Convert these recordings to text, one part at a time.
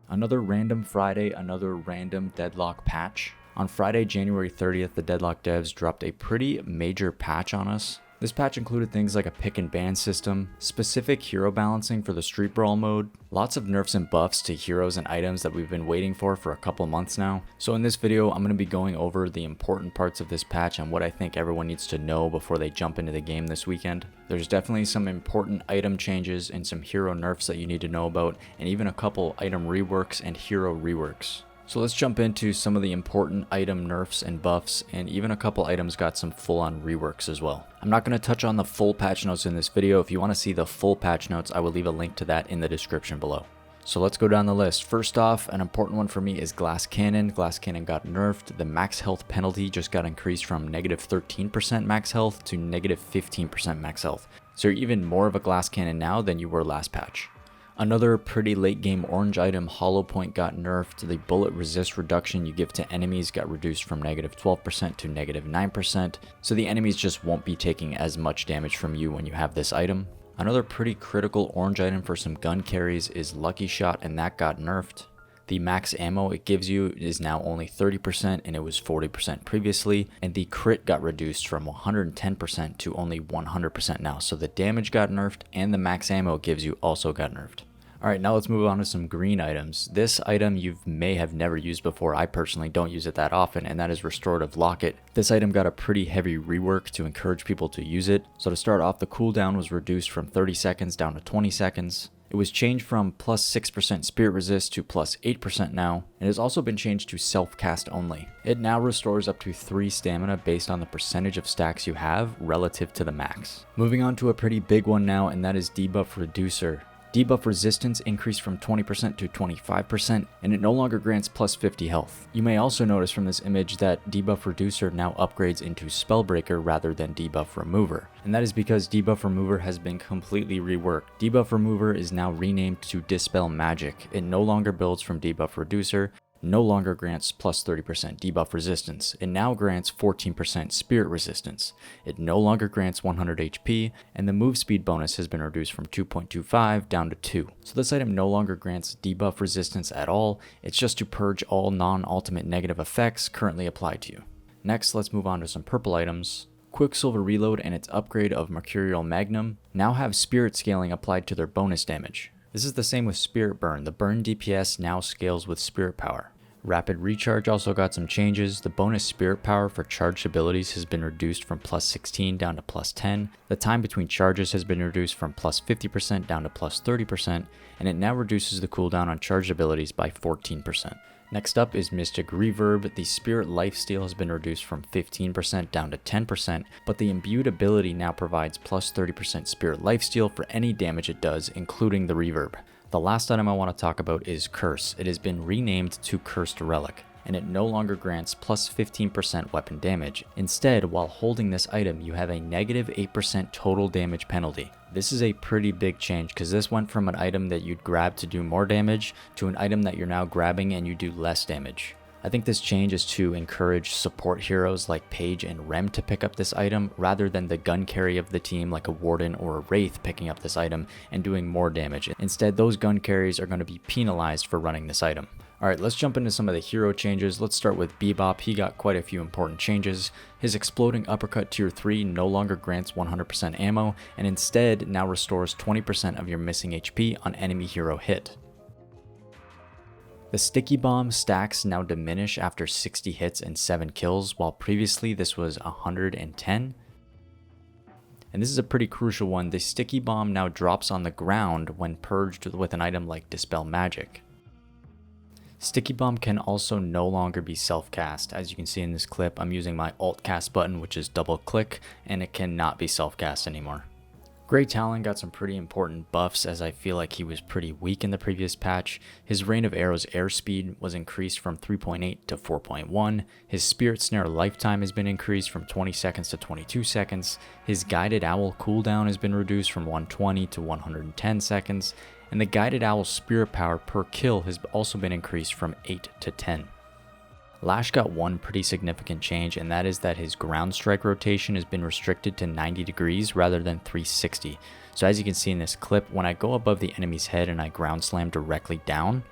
Another random Friday, another random Deadlock patch. On Friday, January 30th, the Deadlock devs dropped a pretty major patch on us. This patch included things like a pick and ban system, specific hero balancing for the Street Brawl mode, lots of nerfs and buffs to heroes and items that we've been waiting for a couple months now. So in this video, I'm going to be going over the important parts of this patch and what I think everyone needs to know before they jump into the game this weekend. There's definitely some important item changes and some hero nerfs that you need to know about, and even a couple item reworks and hero reworks. So let's jump into some of the important item nerfs and buffs, and even a couple items got some full-on reworks as well. I'm not going to touch on the full patch notes in this video. If you want to see the full patch notes, I will leave a link to that in the description below. So let's go down the list. First off, an important one for me is Glass Cannon. Glass Cannon got nerfed. The max health penalty just got increased from negative 13% max health to negative 15% max health. So you're even more of a Glass Cannon now than you were last patch. Another pretty late game orange item, Hollow Point, got nerfed. The bullet resist reduction you give to enemies got reduced from negative 12% to negative 9%, so the enemies just won't be taking as much damage from you when you have this item. Another pretty critical orange item for some gun carries is Lucky Shot, and that got nerfed. The max ammo it gives you is now only 30% and it was 40% previously, and the crit got reduced from 110% to only 100% now, so the damage got nerfed and the max ammo it gives you also got nerfed. Alright, now let's move on to some green items. This item you may have never used before. I personally don't use it that often, and that is Restorative Locket. This item got a pretty heavy rework to encourage people to use it. So to start off, the cooldown was reduced from 30 seconds down to 20 seconds. It was changed from plus 6% spirit resist to plus 8% now, and has also been changed to self-cast only. It now restores up to 3 stamina based on the percentage of stacks you have relative to the max. Moving on to a pretty big one now, and that is Debuff Reducer. Debuff resistance increased from 20% to 25%, and it no longer grants plus 50 health. You may also notice from this image that Debuff Reducer now upgrades into Spellbreaker rather than Debuff Remover, and that is because Debuff Remover has been completely reworked. Debuff Remover is now renamed to Dispel Magic. It no longer builds from Debuff Reducer, no longer grants plus 30% debuff resistance. It now grants 14% spirit resistance. It no longer grants 100 HP, and the move speed bonus has been reduced from 2.25 down to 2. So this item no longer grants debuff resistance at all. It's just to purge all non-ultimate negative effects currently applied to you. Next, let's move on to some purple items. Quicksilver Reload and its upgrade of Mercurial Magnum now have spirit scaling applied to their bonus damage. This is the same with Spirit Burn. The burn DPS now scales with spirit power. Rapid Recharge also got some changes. The bonus spirit power for charged abilities has been reduced from plus 16 down to plus 10. The time between charges has been reduced from plus 50% down to plus 30%, and it now reduces the cooldown on charged abilities by 14%. Next up is Mystic Reverb. The Spirit Lifesteal has been reduced from 15% down to 10%, but the imbued ability now provides plus 30% Spirit Lifesteal for any damage it does, including the Reverb. The last item I want to talk about is Curse. It has been renamed to Cursed Relic, and it no longer grants plus 15% weapon damage. Instead, while holding this item, you have a negative 8% total damage penalty. This is a pretty big change because this went from an item that you'd grab to do more damage to an item that you're now grabbing and you do less damage. I think this change is to encourage support heroes like Paige and Rem to pick up this item rather than the gun carry of the team like a Warden or a Wraith picking up this item and doing more damage. Instead, those gun carries are going to be penalized for running this item. Alright, let's jump into some of the hero changes. Let's start with Bebop. He got quite a few important changes. His Exploding Uppercut Tier 3 no longer grants 100% ammo and instead now restores 20% of your missing HP on enemy hero hit. The Sticky Bomb stacks now diminish after 60 hits and 7 kills, while previously this was 110. And this is a pretty crucial one. The Sticky Bomb now drops on the ground when purged with an item like Dispel Magic. Sticky Bomb can also no longer be self-cast. As you can see in this clip, I'm using my Alt Cast button, which is double click, and it cannot be self-cast anymore. Grey Talon got some pretty important buffs as I feel like he was pretty weak in the previous patch. His Rain of Arrows airspeed was increased from 3.8 to 4.1. His Spirit Snare lifetime has been increased from 20 seconds to 22 seconds. His Guided Owl cooldown has been reduced from 120 to 110 seconds. And the Guided Owl spirit power per kill has also been increased from 8 to 10. Lash got one pretty significant change, and that is that his ground strike rotation has been restricted to 90 degrees rather than 360. So as you can see in this clip, when I go above the enemy's head and I ground slam directly down,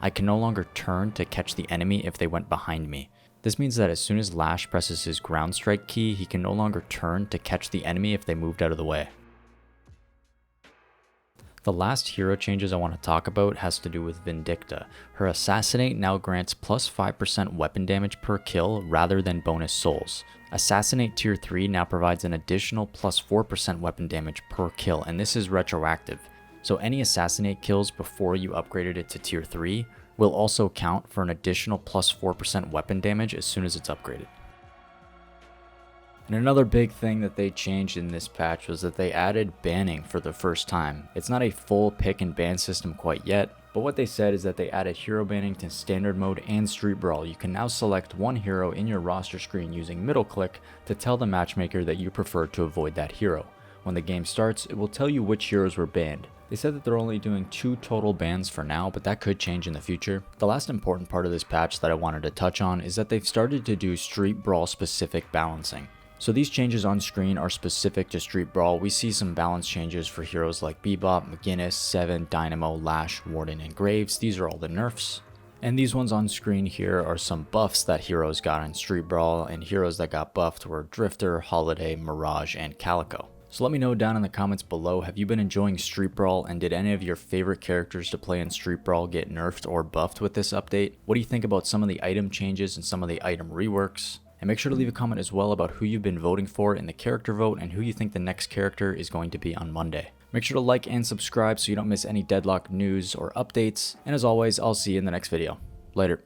I can no longer turn to catch the enemy if they went behind me. This means that as soon as Lash presses his ground strike key, he can no longer turn to catch the enemy if they moved out of the way. The last hero changes I want to talk about has to do with Vindicta. Her Assassinate now grants plus 5% weapon damage per kill rather than bonus souls. Assassinate tier 3 now provides an additional plus 4% weapon damage per kill, and this is retroactive. So any Assassinate kills before you upgraded it to tier 3 will also count for an additional plus 4% weapon damage as soon as it's upgraded. And another big thing that they changed in this patch was that they added banning for the first time. It's not a full pick and ban system quite yet, but what they said is that they added hero banning to standard mode and street brawl. You can now select one hero in your roster screen using middle click to tell the matchmaker that you prefer to avoid that hero. When the game starts, it will tell you which heroes were banned. They said that they're only doing 2 total bans for now, but that could change in the future. The last important part of this patch that I wanted to touch on is that they've started to do street brawl specific balancing. So these changes on screen are specific to Street Brawl. We see some balance changes for heroes like Bebop, McGinnis, Seven, Dynamo, Lash, Warden, and Graves. These are all the nerfs. And these ones on screen here are some buffs that heroes got in Street Brawl, and heroes that got buffed were Drifter, Holiday, Mirage, and Calico. So let me know down in the comments below, have you been enjoying Street Brawl, and did any of your favorite characters to play in Street Brawl get nerfed or buffed with this update? What do you think about some of the item changes and some of the item reworks? And make sure to leave a comment as well about who you've been voting for in the character vote and who you think the next character is going to be on Monday. Make sure to like and subscribe so you don't miss any Deadlock news or updates. And as always, I'll see you in the next video. Later.